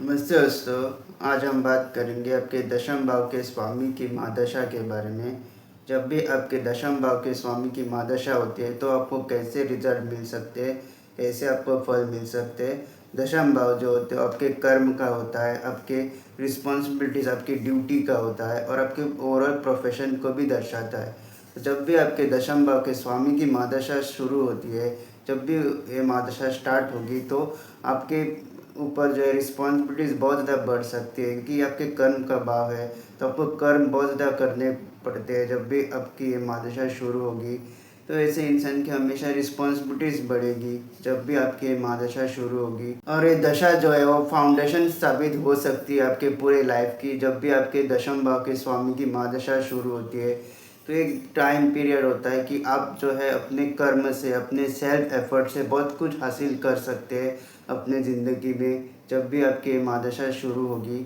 नमस्ते दोस्तों। आज हम बात करेंगे आपके दशम भाव के स्वामी की महादशा के बारे में। जब भी आपके दशम भाव के स्वामी की महादशा होती है तो आपको कैसे रिजल्ट मिल सकते हैं, कैसे आपको फल मिल सकते हैं। दशम भाव जो होते हैं आपके कर्म का होता है, आपके रिस्पॉन्सिबिलिटीज़, आपकी ड्यूटी का होता है और आपके ओवरऑल प्रोफेशन को भी दर्शाता है। तो जब भी आपके दशम भाव के स्वामी की महादशा शुरू होती है, जब भी ये महादशा स्टार्ट होगी तो आपके ऊपर जो है रिस्पॉन्सिबिलिटीज़ बहुत ज़्यादा बढ़ सकती है, क्योंकि आपके कर्म का भाव है। तो आपको कर्म बहुत ज़्यादा करने पड़ते हैं जब भी आपकी ये महादशा शुरू होगी। तो ऐसे इंसान की हमेशा रिस्पॉन्सिबिलिटीज़ बढ़ेगी जब भी आपकी ये महादशा शुरू होगी। और ये दशा जो है वो फाउंडेशन साबित हो सकती है आपके पूरे लाइफ की। जब भी आपके दशम भाव के स्वामी की महादशा शुरू होती है तो एक टाइम पीरियड होता है कि आप जो है अपने कर्म से, अपने सेल्फ एफर्ट से बहुत कुछ हासिल कर सकते हैं अपने ज़िंदगी में। जब भी आपकी महादशा शुरू होगी,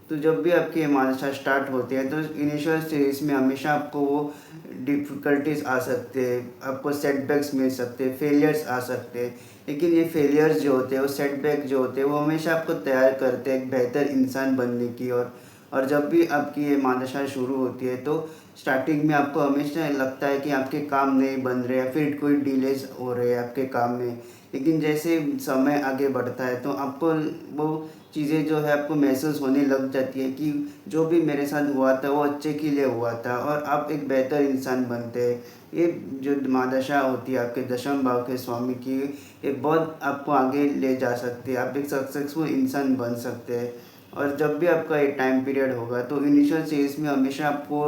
तो जब भी आपकी महादशा स्टार्ट होती है तो इनिशियल स्टेज में हमेशा आपको वो डिफ़िकल्टीज आ सकते हैं, आपको सेटबैक्स मिल सकते हैं, फेलियर्स आ सकते हैं। लेकिन ये फेलियर्स जो होते हैं, वो सेटबैक जो होते हैं, वो हमेशा आपको तैयार करते हैं एक बेहतर इंसान बनने की और जब भी आपकी ये महादशा शुरू होती है तो स्टार्टिंग में आपको हमेशा लगता है कि आपके काम नहीं बन रहे या फिर कोई डिलेज हो रहे हैं आपके काम में। लेकिन जैसे समय आगे बढ़ता है तो आपको वो चीज़ें जो है आपको महसूस होने लग जाती है कि जो भी मेरे साथ हुआ था वो अच्छे के लिए हुआ था और आप एक बेहतर इंसान बनते हैं। ये जो महादशा होती है आपके दशम भाव के स्वामी की, ये बहुत आपको आगे ले जा सकती है। आप एक सक्सेसफुल इंसान बन सकते हैं। और जब भी आपका ये टाइम पीरियड होगा तो इनिशियल स्टेज में हमेशा आपको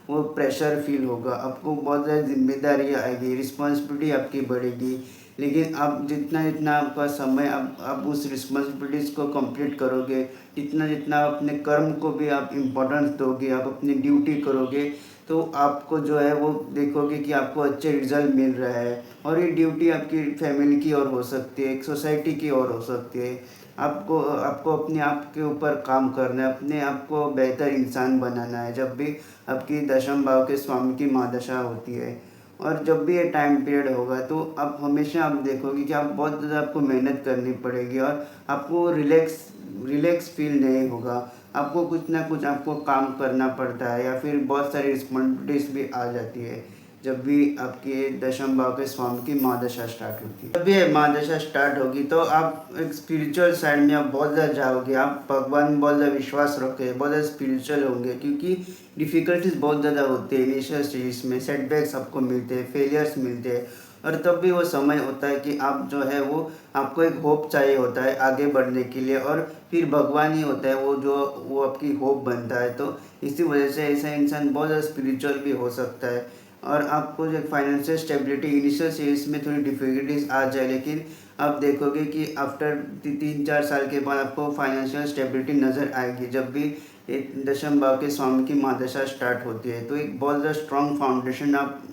वो प्रेशर फील होगा, आपको बहुत ज़्यादा जिम्मेदारी आएगी, रिस्पॉन्सिबिलिटी आपकी बढ़ेगी। लेकिन आप जितना जितना आपका समय आप उस रिस्पॉन्सिबिलिटीज़ को कंप्लीट करोगे, जितना जितना आप अपने कर्म को भी आप इम्पोर्टेंस दोगे, आप अपनी ड्यूटी करोगे, तो आपको जो है वो देखोगे कि आपको अच्छे रिजल्ट मिल रहा है। और ये ड्यूटी आपकी फैमिली की ओर हो सकती है, एक सोसाइटी की ओर हो सकती है। आपको आपको अपने आप के ऊपर काम करना है, अपने आप को बेहतर इंसान बनाना है जब भी आपकी दशम भाव के स्वामी की महादशा होती है। और जब भी ये टाइम पीरियड होगा तो आप हमेशा आप देखोगे कि आप बहुत ज़्यादा आपको मेहनत करनी पड़ेगी और आपको रिलैक्स रिलैक्स फील नहीं होगा। आपको कुछ ना कुछ आपको काम करना पड़ता है या फिर बहुत सारी रिस्पॉन्सिबिलिटीज़ भी आ जाती है जब भी आपके दशम भाव के स्वामी की महादशा स्टार्ट होती है। जब भी ये महादशा स्टार्ट होगी तो आप एक स्पिरिचुअल साइड में आप बहुत ज़्यादा जाओगे, आप भगवान में बहुत ज़्यादा विश्वास रखोगे, बहुत ज़्यादा स्पिरिचुअल होंगे, क्योंकि डिफ़िकल्टीज बहुत ज़्यादा होती है इनिशियल स्टेज में, सेटबैक्स आपको मिलते हैं, फेलियर्स मिलते हैं। और तब भी वो समय होता है कि आप जो है वो आपको एक होप चाहिए होता है आगे बढ़ने के लिए, और फिर भगवान ही होता है वो जो वो आपकी होप बनता है। तो इसी वजह से ऐसा इंसान बहुत ज़्यादा स्पिरिचुअल भी हो सकता है। और आपको जो फाइनेंशियल स्टेबिलिटी इनिशियल स्टेज में थोड़ी डिफिकल्टीज आ जाए, लेकिन आप देखोगे कि आफ्टर 3-4 साल के बाद आपको फाइनेंशियल स्टेबिलिटी नज़र आएगी जब भी एक दशम भाव के स्वामी की महादशा स्टार्ट होती है। तो एक बहुत ज़्यादा स्ट्रॉन्ग फाउंडेशन आप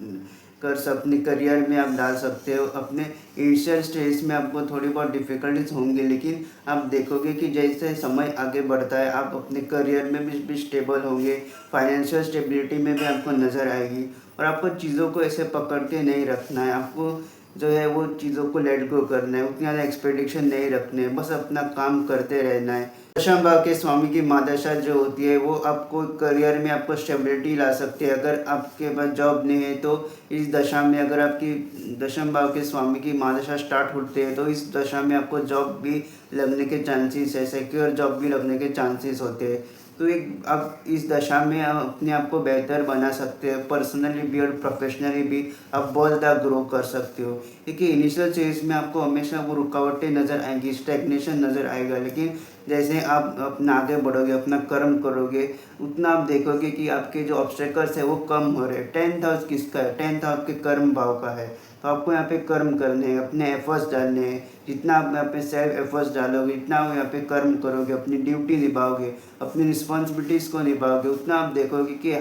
अपने करियर में आप डाल सकते हो। अपने इनिशियल स्टेज में आपको थोड़ी बहुत डिफ़िकल्टीज होंगी, लेकिन आप देखोगे कि जैसे समय आगे बढ़ता है आप अपने करियर में भी स्टेबल होंगे, फाइनेंशियल स्टेबिलिटी में भी आपको नज़र आएगी। और आपको चीज़ों को ऐसे पकड़ के नहीं रखना है, आपको जो है वो चीज़ों को लेट गो करना है, उतनी ज़्यादा एक्सपेक्टेशन नहीं रखने है, बस अपना काम करते रहना है। दशम भाव के स्वामी की महादशा जो होती है वो आपको करियर में आपको स्टेबिलिटी ला सकती है। अगर आपके पास जॉब नहीं है तो इस दशा में, अगर आपकी दशम भाव के स्वामी की महादशा स्टार्ट होती है तो इस दशा में आपको जॉब भी लगने के चांसेस है, सिक्योर जॉब भी लगने के चांसेस होते हैं। तो एक आप इस दशा में आप अपने आप को बेहतर बना सकते हैं, पर्सनली भी और प्रोफेशनली भी आप बहुत ज़्यादा ग्रो कर सकते हो। क्योंकि इनिशियल स्टेज में आपको हमेशा वो रुकावटें नज़र आएंगी, स्टैग्नेशन नज़र आएगा, लेकिन जैसे आप अपना आगे बढ़ोगे, अपना कर्म करोगे, उतना आप देखोगे कि आपके जो ऑब्स्टेकल्स है वो कम हो रहे हैं। 10th हाउस किसका है? 10th आपके कर्म भाव का है। तो आपको यहाँ पे कर्म करने हैं, अपने एफर्ट्स डालने हैं। जितना आप यहाँ पे सेल्फ एफर्ट्स डालोगे, जितना आप यहाँ पे कर्म करोगे, अपनी ड्यूटी निभाओगे, अपनी रिस्पॉन्सिबिलिटीज़ को निभाओगे, उतना आप देखोगे कि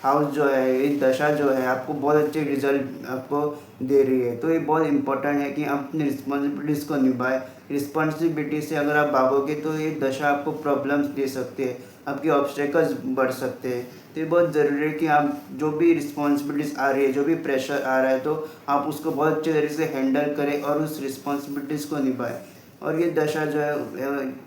हाउस जो है, ये दशा जो है आपको बहुत अच्छे रिजल्ट आपको दे रही है। तो ये बहुत इंपॉर्टेंट है कि आप अपनी रिस्पॉन्सिबिलिटीज़ को निभाएं। रिस्पॉन्सिबिलिटी से अगर आप भागोगे तो ये दशा आपको प्रॉब्लम्स दे सकते हैं, आपके ऑब्स्टेकल्स बढ़ सकते हैं। तो ये बहुत ज़रूरी है कि आप जो भी रिस्पॉन्सिबिलिटीज़ आ रही है, जो भी प्रेशर आ रहा है, तो आप उसको बहुत अच्छे तरीके से हैंडल करें और उस रिस्पॉन्सिबिलिटीज़ को निभाएं। और ये दशा जो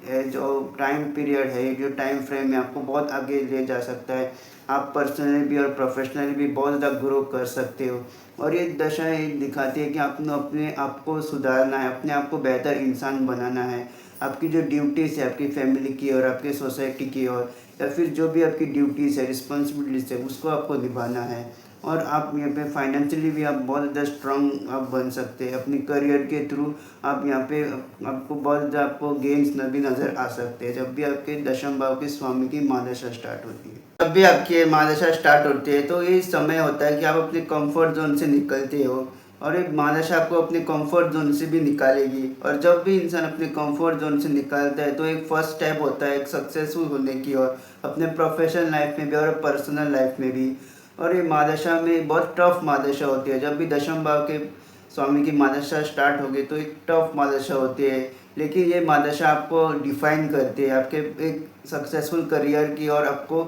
है जो टाइम पीरियड है, जो टाइम फ्रेम है, आपको बहुत आगे ले जा सकता है। आप पर्सनली भी और प्रोफेशनली भी बहुत ज़्यादा ग्रो कर सकते हो। और ये दशा ये दिखाती है कि आपने अपने आप को सुधारना है, अपने आप को बेहतर इंसान बनाना है। आपकी जो ड्यूटीज़ है आपकी फैमिली की और आपकी सोसाइटी की ओर, या फिर जो भी आपकी ड्यूटीज़ है, रिस्पॉन्सिबिलिटीज़ है, उसको आपको निभाना है। और आप यहाँ पे फाइनेंशियली भी आप बहुत ज़्यादा स्ट्रांग आप बन सकते हैं। अपनी करियर के थ्रू आप यहाँ पे आपको बहुत ज़्यादा आपको गेम्स भी नज़र आ सकते हैं जब भी आपके दशम भाव के स्वामी की महादशा स्टार्ट होती है। जब भी आपकी महादशा स्टार्ट होती है तो ये समय होता है कि आप अपने कंफर्ट जोन से निकलते हो, और ये महादशा आपको अपने कंफर्ट जोन से भी निकालेगी। और जब भी इंसान अपने कंफर्ट जोन से निकलता है तो एक फर्स्ट स्टेप होता है एक सक्सेसफुल होने की ओर, अपने प्रोफेशनल लाइफ में भी और पर्सनल लाइफ में भी। और ये महादशा में बहुत टफ महादशा होती है। जब भी दशम भाव के स्वामी की महादशा स्टार्ट होगी तो एक टफ महादशा होती है, लेकिन ये महादशा आपको डिफाइन करती है आपके एक सक्सेसफुल करियर की, और आपको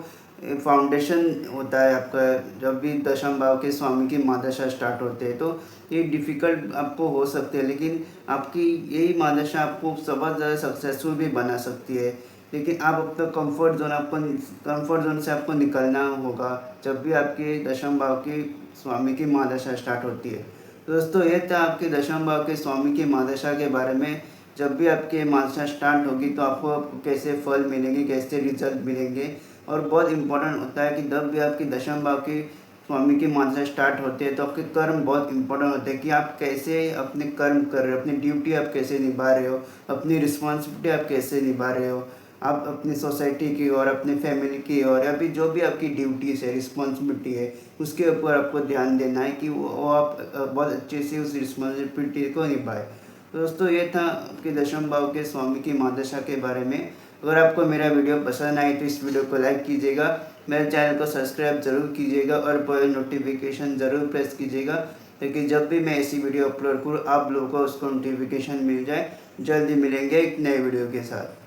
फाउंडेशन होता है आपका। जब भी दशम भाव के स्वामी की महादशा स्टार्ट होते हैं तो ये डिफ़िकल्ट आपको हो सकते हैं, लेकिन आपकी यही महादशा आपको बहुत ज़्यादा सक्सेसफुल भी बना सकती है। लेकिन आप अपना कंफर्ट जोन से आपको निकलना होगा जब भी आपके दशम भाव के स्वामी की महादशा स्टार्ट होती है। तो दोस्तों ये था आपके दशम भाव के स्वामी की महादशा के बारे में। जब भी आपकी महादशा स्टार्ट होगी तो आपको कैसे फल मिलेंगे, कैसे रिजल्ट मिलेंगे। और बहुत इंपॉर्टेंट होता है कि जब भी आपकी दशम भाव की स्वामी की महादशा स्टार्ट होते हैं तो आपके कर्म बहुत इंपॉर्टेंट होते हैं कि आप कैसे अपने कर्म कर रहे हो, अपनी ड्यूटी आप कैसे निभा रहे हो, अपनी रिस्पॉन्सिबिलिटी आप कैसे निभा रहे हो। आप अपनी सोसाइटी की और अपनी फैमिली की और या फिर जो भी आपकी ड्यूटीज़ है, रिस्पॉन्सिबिलिटी है, उसके ऊपर आपको ध्यान देना है कि वो आप बहुत अच्छे से उस रिस्पॉन्सिबिलिटी को निभाए। तो दोस्तों ये था आपके दशम भाव के स्वामी की महादशा के बारे में। अगर आपको मेरा वीडियो पसंद आए तो इस वीडियो को लाइक कीजिएगा, मेरे चैनल को सब्सक्राइब ज़रूर कीजिएगा और बेल नोटिफिकेशन ज़रूर प्रेस कीजिएगा, ताकि जब भी मैं ऐसी वीडियो अपलोड करूँ आप लोगों को उसको नोटिफिकेशन मिल जाए। जल्दी मिलेंगे एक नए वीडियो के साथ।